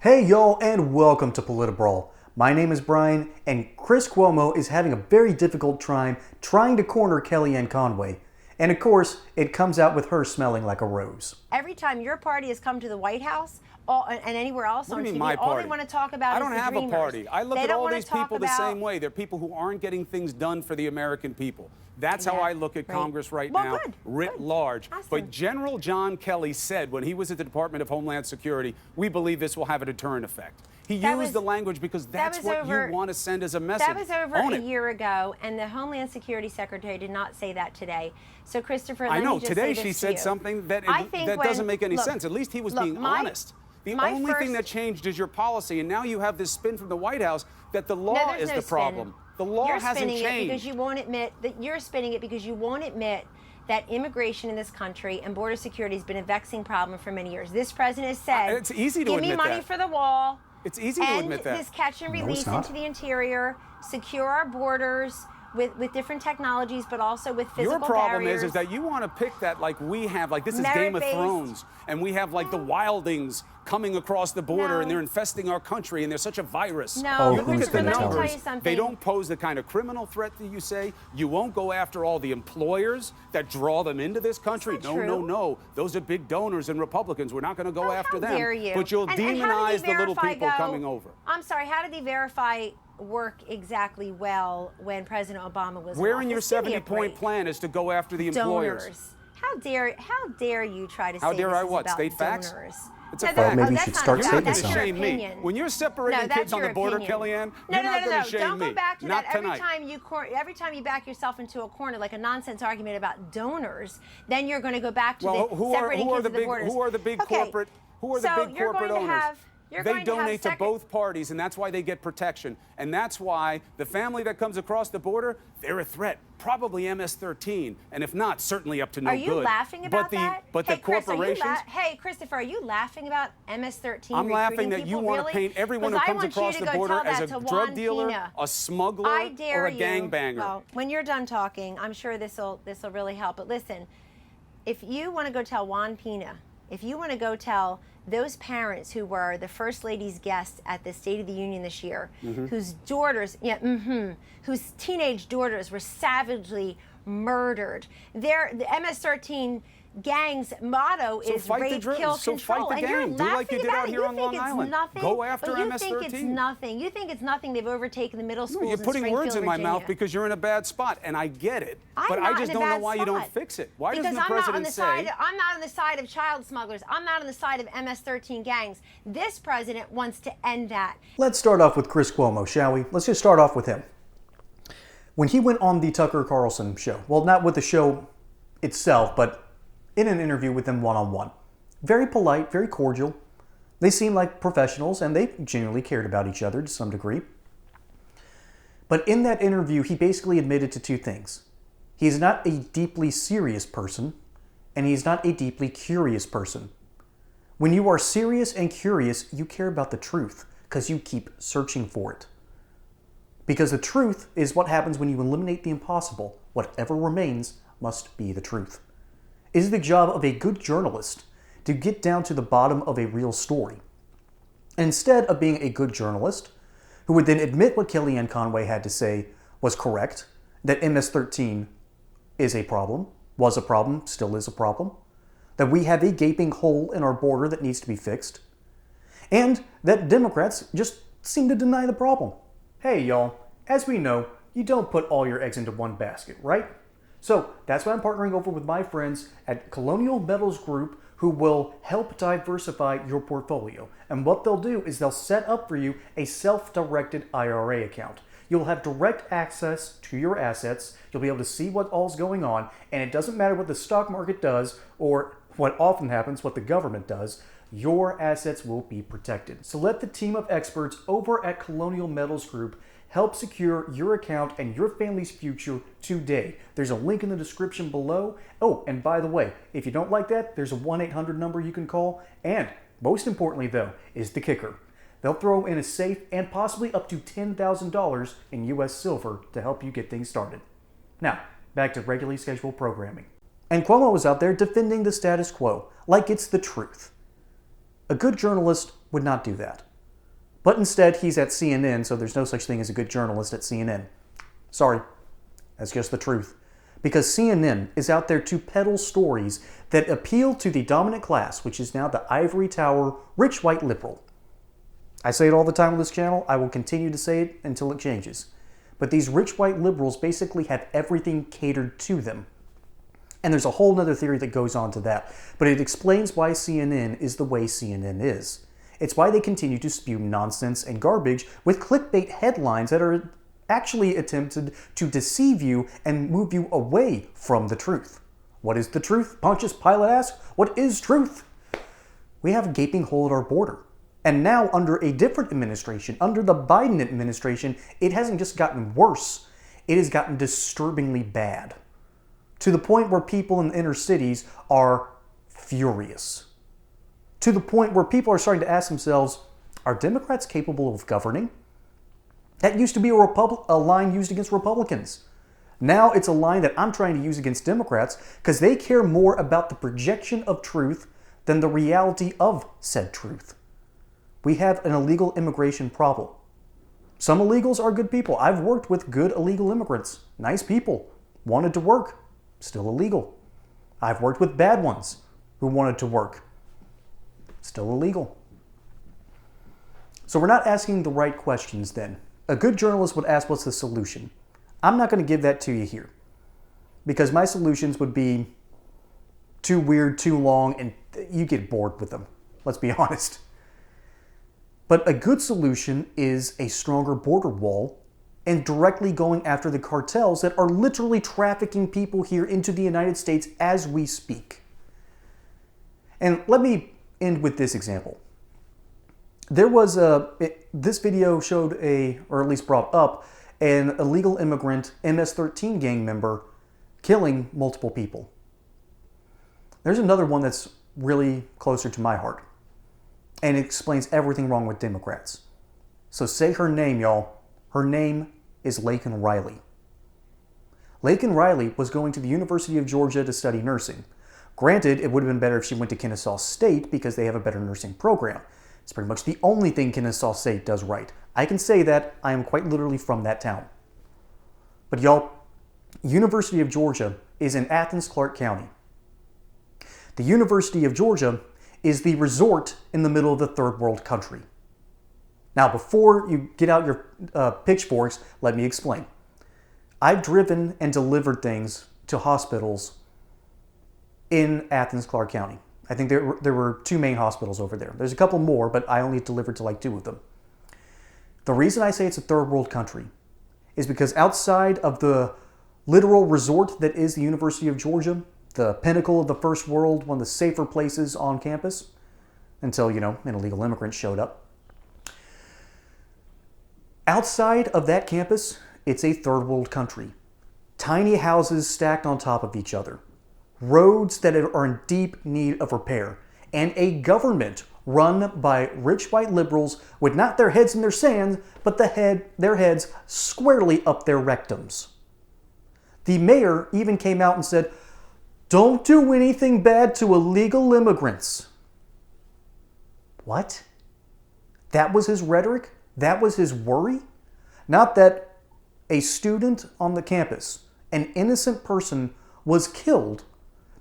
Hey y'all, and welcome to PolitiBrawl. My name is Brian, and Chris Cuomo is having a very difficult time trying to corner Kellyanne Conway. And of course, it comes out with her smelling like a rose. Every time your party has come to the White House and anywhere else on TV, all they want to talk about is the dreamers. I don't have a party. I look at all these people the same way. They're people who aren't getting things done for the American people. That's how I look at Congress right now, writ large. Awesome. But General John Kelly said when he was at the Department of Homeland Security, we believe this will have a deterrent effect. He used the language because that's what you want to send as a message. That was over a year ago, and the Homeland Security Secretary did not say that today. So, Christopher, I know, today she said something that doesn't make any sense. At least he was being honest. The only thing that changed is your policy, and now you have this spin from the White House that the law is the problem. The law hasn't changed. It because you won't admit that you're spinning it because you won't admit that immigration in this country and border security has been a vexing problem for many years. This president has said, it's easy to give me money for the wall. It's easy to admit that. End this catch and release into the interior, secure our borders with different technologies, but also with physical barriers. Your problem is that you want to pick that like we have, like this is Game of Thrones, and we have like the wildings coming across the border, and they're infesting our country, and they're such a virus. No, you look at the numbers. Tell you something. They don't pose the kind of criminal threat that you say. You won't go after all the employers that draw them into this country. No. Those are big donors and Republicans. We're not going to go after them. How dare you? But you'll demonize the little people coming over. I'm sorry, how did the Verify work exactly well when President Obama was Where in your 70-point plan is to go after the employers? Donors. How dare you try to say how dare I this what? is about State facts? donors? It's a fact. Maybe you should start saying that's something. your Shame me. opinion. When you're separating kids on the border, Kellyanne, you're not going to shame me. Don't go back to not that. tonight. Every time you back yourself into a corner, like a nonsense argument about donors, then you're going to go back to separating kids at the borders. Who are the big corporate? Who are the big corporate owners? They donate to both parties, and that's why they get protection. And that's why the family that comes across the border, they're a threat. Probably MS-13, and if not, certainly up to no good. Are you laughing about that? But the corporations... Hey, Christopher, are you laughing about MS-13? I'm laughing that you want to paint everyone who comes across the border as a drug dealer, a smuggler, or a gangbanger. Well, when you're done talking, I'm sure this'll really help. But listen, if you want to go tell Juan Pena, if you want to go tell those parents who were the First Lady's guests at the State of the Union this year, whose daughters, whose teenage daughters were savagely murdered, the MS-13 gang's motto is rape, kill, so control. Fight the gang. Do like you did out here on Long Island. Go after MS-13. You think it's nothing. You think it's nothing. They've overtaken the middle schools in You're putting Springfield, words in my Virginia. mouth because you're in a bad spot, and I get it. But I just don't know why you don't fix it. Why doesn't the president say... I'm not on the side of child smugglers. I'm not on the side of MS-13 gangs. This president wants to end that. Let's start off with Chris Cuomo, shall we? Let's just start off with him. When he went on the Tucker Carlson show, well, not with the show itself, but in an interview with them one-on-one. Very polite, very cordial. They seemed like professionals, and they genuinely cared about each other to some degree. But in that interview, he basically admitted to two things. He's not a deeply serious person, and he's not a deeply curious person. When you are serious and curious, you care about the truth, because you keep searching for it. Because the truth is what happens when you eliminate the impossible. Whatever remains must be the truth. It is the job of a good journalist to get down to the bottom of a real story. Instead of being a good journalist, who would then admit what Kellyanne Conway had to say was correct, that MS-13 is a problem, was a problem, still is a problem, that we have a gaping hole in our border that needs to be fixed, and that Democrats just seem to deny the problem. Hey, y'all, as we know, you don't put all your eggs into one basket, right? So that's why I'm partnering over with my friends at Colonial Metals Group, who will help diversify your portfolio. And what they'll do is they'll set up for you a self-directed IRA account. You'll have direct access to your assets. You'll be able to see what all's going on. And it doesn't matter what the stock market does or what often happens, what the government does. Your assets will be protected. So let the team of experts over at Colonial Metals Group help secure your account and your family's future today. There's a link in the description below. Oh, and by the way, if you don't like that, there's a 1-800 number you can call. And most importantly, though, is the kicker. They'll throw in a safe and possibly up to $10,000 in U.S. silver to help you get things started. Now, back to regularly scheduled programming. And Cuomo was out there defending the status quo like it's the truth. A good journalist would not do that. But instead, he's at CNN, so there's no such thing as a good journalist at CNN. Sorry, that's just the truth. Because CNN is out there to peddle stories that appeal to the dominant class, which is now the ivory tower, rich white liberal. I say it all the time on this channel. I will continue to say it until it changes. But these rich white liberals basically have everything catered to them. And there's a whole other theory that goes on to that. But it explains why CNN is the way CNN is. It's why they continue to spew nonsense and garbage with clickbait headlines that are actually attempted to deceive you and move you away from the truth. What is the truth? Pontius Pilate asked. What is truth? We have a gaping hole at our border. And now under a different administration, under the Biden administration, it hasn't just gotten worse. It has gotten disturbingly bad. To the point where people in the inner cities are furious. To the point where people are starting to ask themselves, are Democrats capable of governing? That used to be a line used against Republicans. Now it's a line that I'm trying to use against Democrats because they care more about the projection of truth than the reality of said truth. We have an illegal immigration problem. Some illegals are good people. I've worked with good illegal immigrants. Nice people. Wanted to work. Still illegal. I've worked with bad ones who wanted to work. Still illegal. So we're not asking the right questions then. A good journalist would ask, what's the solution? I'm not going to give that to you here. Because my solutions would be too weird, too long, and you get bored with them. Let's be honest. But a good solution is a stronger border wall and directly going after the cartels that are literally trafficking people here into the United States as we speak. And let me end with this example. There was this video showed or at least brought up, an illegal immigrant MS-13 gang member killing multiple people. There's another one that's really closer to my heart. And it explains everything wrong with Democrats. So say her name, y'all. Her name is Laken Riley. Laken Riley was going to the University of Georgia to study nursing. Granted, it would have been better if she went to Kennesaw State because they have a better nursing program. It's pretty much the only thing Kennesaw State does right. I can say that. I am quite literally from that town. But y'all, University of Georgia is in Athens, Clarke County. The University of Georgia is the resort in the middle of the third world country. Now, before you get out your pitchforks, let me explain. I've driven and delivered things to hospitals in Athens, Clarke County. I think there were 2 main hospitals over there. There's a couple more, but I only delivered to like 2 of them. The reason I say it's a third world country is because outside of the literal resort that is the University of Georgia, the pinnacle of the first world, one of the safer places on campus, until, an illegal immigrant showed up. Outside of that campus, it's a third world country. Tiny houses stacked on top of each other. Roads that are in deep need of repair. And a government run by rich white liberals with not their heads in their sand, but their heads squarely up their rectums. The mayor even came out and said, "Don't do anything bad to illegal immigrants." What? That was his rhetoric? That was his worry? Not that a student on the campus, an innocent person, was killed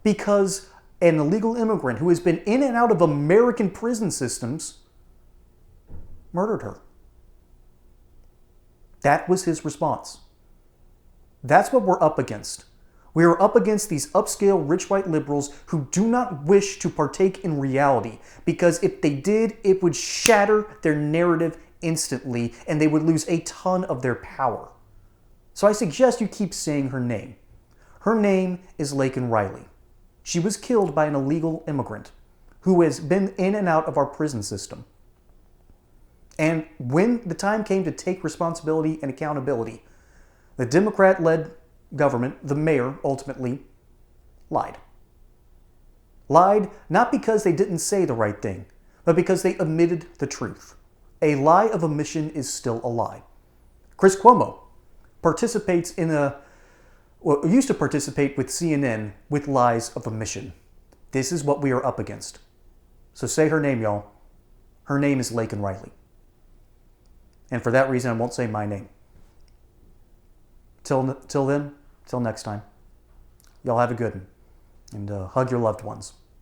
because an illegal immigrant who has been in and out of American prison systems murdered her. That was his response. That's what we're up against. We are up against these upscale rich white liberals who do not wish to partake in reality, because if they did, it would shatter their narrative instantly and they would lose a ton of their power. So I suggest you keep saying her name. Her name is Laken Riley. She was killed by an illegal immigrant who has been in and out of our prison system. And when the time came to take responsibility and accountability, the Democrat-led government, the mayor, ultimately lied. Lied not because they didn't say the right thing, but because they omitted the truth. A lie of omission is still a lie. Chris Cuomo used to participate with CNN with lies of omission. This is what we are up against. So say her name, y'all. Her name is Laken Riley. And for that reason, I won't say my name. Till then, till next time. Y'all have a good one. And hug your loved ones.